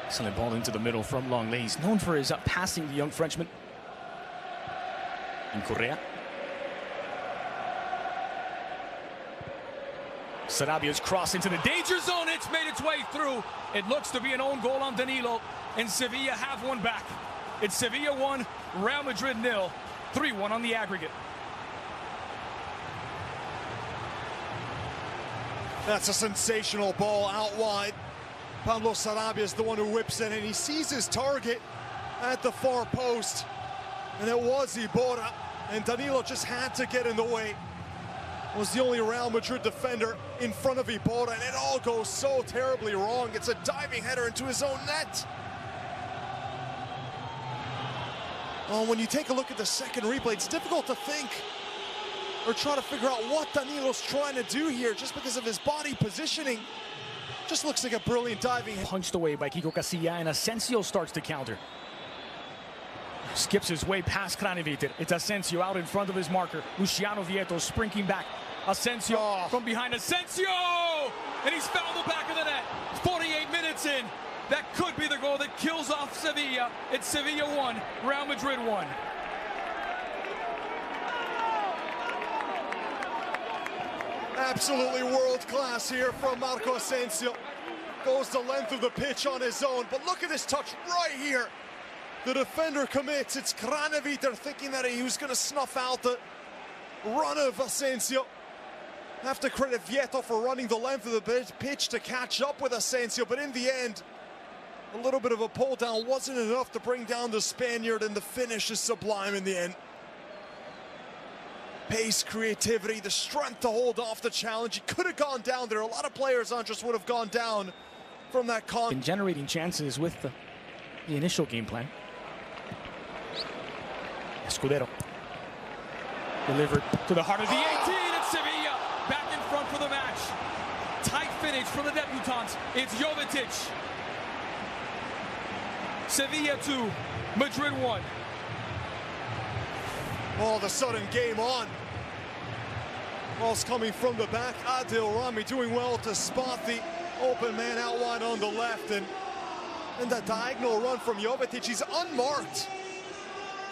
Excellent ball into the middle from Longley. He's known for his passing, the young Frenchman. In Correa. Sarabia's cross into the danger zone. It's made its way through. It looks to be an own goal on Danilo. And Sevilla have one back. It's Sevilla 1, Real Madrid 0. 3-1 on the aggregate. That's a sensational ball out wide. Pablo Sarabia is the one who whips it, and he sees his target at the far post. And it was Iborra, and Danilo just had to get in the way. Was the only Real Madrid defender in front of Iborra, and it all goes so terribly wrong. It's a diving header into his own net. Oh, when you take a look at the second replay, it's difficult to think or try to figure out what Danilo's trying to do here just because of his body positioning. Just looks like a brilliant diving. Punched away by Kiko Casilla, and Asensio starts to counter. Skips his way past Kraneviter. It's Asensio out in front of his marker. Luciano Vieto sprinting back. Asensio from behind. Asensio! And he's fouled the back of the net. 48 minutes in. That could be the goal that kills off Sevilla. It's Sevilla 1, Real Madrid 1. Absolutely world class here from Marco Asensio. Goes the length of the pitch on his own, but look at this touch right here. The defender commits. It's Kraneviter thinking that he was going to snuff out the run of Asensio. Have to credit Vieto for running the length of the pitch to catch up with Asensio, but in the end, a little bit of a pull down wasn't enough to bring down the Spaniard, and the finish is sublime in the end. Pace, creativity, the strength to hold off the challenge. He could have gone down there. A lot of players, Andres, would have gone down from that con. Been generating chances with the initial game plan. Escudero. Delivered to the heart of the 18. It's Sevilla back in front for the match. Tight finish from the debutants. It's Jovetic. Sevilla 2, Madrid 1. All of a sudden, game on. Ball's coming from the back. Adil Rami doing well to spot the open man out wide on the left. And that diagonal run from Jovetic, he's unmarked.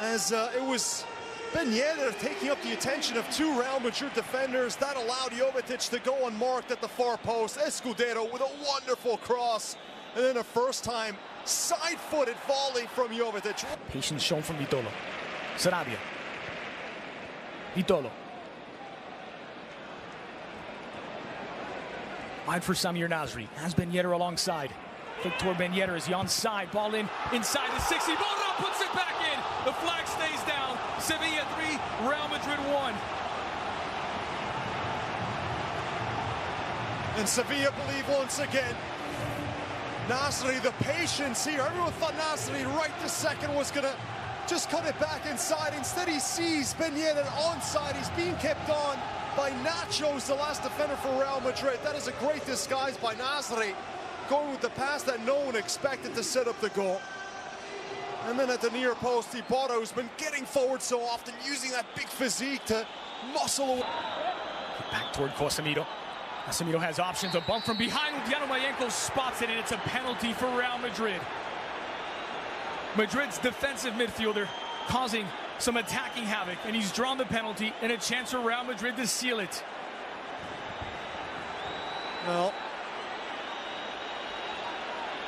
As it was Ben Yedder taking up the attention of two Real Madrid defenders. That allowed Jovetic to go unmarked at the far post. Escudero with a wonderful cross. And then a first-time side-footed volley from Jovetic. Patience shown from Vitolo. Sarabia. Vitolo. Wide for Samir Nasri. Has Ben Yedder alongside. Victor Ben Yedder is the onside. Ball in inside the 60. Ball puts it back in. The flag stays down. Sevilla 3, Real Madrid 1. And Sevilla believe once again. Nasri, the patience here. Everyone thought Nasri right this second was going to just cut it back inside. Instead, he sees Ben Yedder onside. He's being kept on by Nacho's the last defender for Real Madrid. That is a great disguise by Nasri, going with the pass that no one expected to set up the goal. And then at the near post, Iborra, who's been getting forward so often, using that big physique to muscle away. Back toward Casemiro. Casemiro has options. A bump from behind. Luciano Mayenko spots it, and it's a penalty for Real Madrid. Madrid's defensive midfielder causing some attacking havoc, and he's drawn the penalty and a chance for Real Madrid to seal it. Well,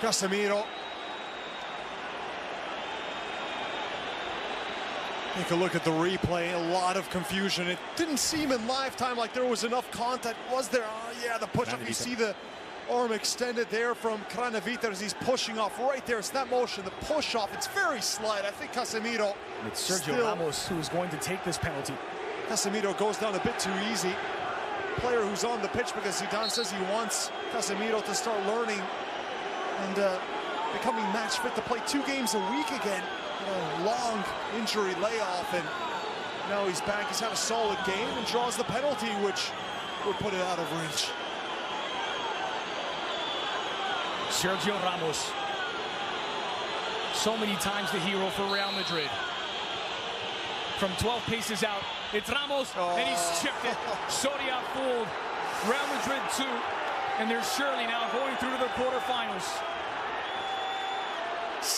Casemiro. Take a look at the replay. A lot of confusion. It didn't seem in live time like there was enough contact. Was there? Yeah, the push-off. You see the arm extended there from Kraneviter as he's pushing off right there. It's that motion, the push-off. It's very slight. I think Casemiro. It's Sergio Ramos who is going to take this penalty. Casemiro goes down a bit too easy. Player who's on the pitch because Zidane says he wants Casemiro to start learning and becoming match fit to play 2 games a week again. A long injury layoff, and now he's back. He's had a solid game and draws the penalty, which would put it out of reach. Sergio Ramos. So many times the hero for Real Madrid. From 12 paces out, it's Ramos, and he's chipped it. Soria fooled. Real Madrid 2, and they're surely now going through to the quarterfinals.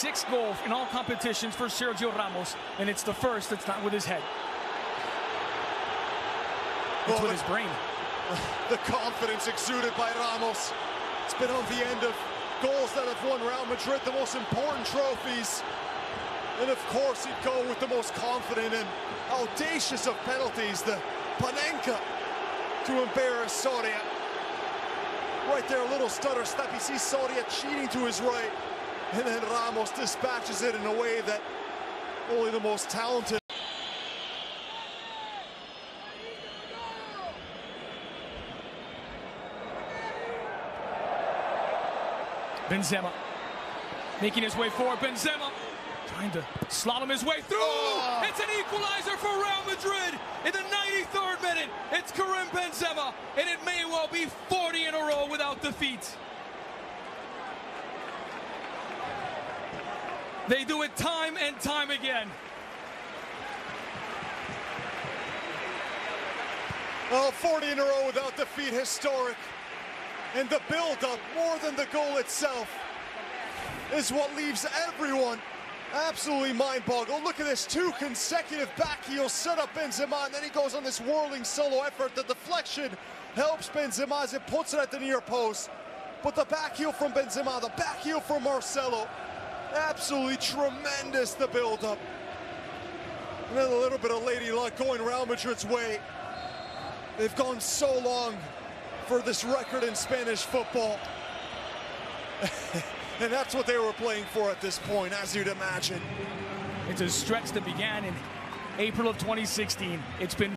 6th goal in all competitions for Sergio Ramos, and it's the first that's not with his head. It's with his brain. The confidence exuded by Ramos. It's been on the end of goals that have won Real Madrid the most important trophies. And of course he'd go with the most confident and audacious of penalties, the Panenka, to embarrass Soria. Right there, a little stutter step. You see Soria cheating to his right, and then Ramos dispatches it in a way that only the most talented. Benzema making his way forward. Benzema trying to slalom his way through. Oh. It's an equalizer for Real Madrid in the 93rd minute. It's Karim Benzema, and it may well be 40 in a row without defeat. They do it time and time again. Oh, 40 in a row without defeat, historic. And the build-up, more than the goal itself, is what leaves everyone absolutely mind-boggled. Look at this, 2 consecutive back heels set up Benzema, and then he goes on this whirling solo effort. The deflection helps Benzema as it puts it at the near post. But the back heel from Benzema, the back heel from Marcelo, absolutely tremendous, the build-up. And then a little bit of lady luck going Real Madrid's way. They've gone so long for this record in Spanish football. And that's what they were playing for at this point, as you'd imagine. It's a stretch that began in April of 2016. It's been